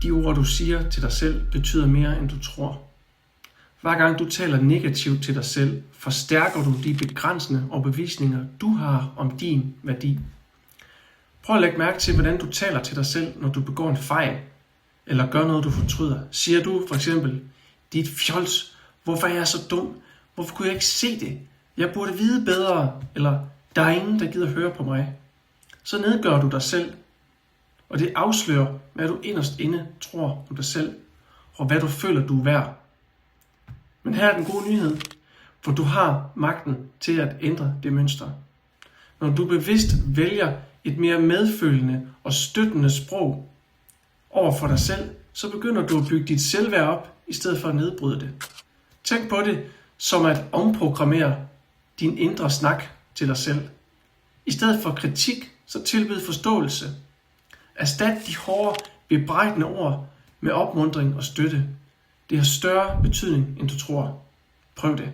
De ord, du siger til dig selv, betyder mere, end du tror. Hver gang du taler negativt til dig selv, forstærker du de begrænsende overbevisninger, du har om din værdi. Prøv at lægge mærke til, hvordan du taler til dig selv, når du begår en fejl, eller gør noget, du fortryder. Siger du for eksempel, dit fjols, hvorfor er jeg så dum? Hvorfor kunne jeg ikke se det? Jeg burde vide bedre, eller der er ingen, der gider høre på mig. Så nedgør du dig selv, og det afslører, hvad du inderst inde tror om dig selv, og hvad du føler, du er værd. Men her er den gode nyhed, for du har magten til at ændre det mønster. Når du bevidst vælger et mere medfølende og støttende sprog over for dig selv, så begynder du at bygge dit selvværd op, i stedet for at nedbryde det. Tænk på det som at omprogrammere din indre snak til dig selv. I stedet for kritik, så tilbyd forståelse. Erstat de hårde, bebrejdende ord med opmuntring og støtte. Det har større betydning, end du tror. Prøv det.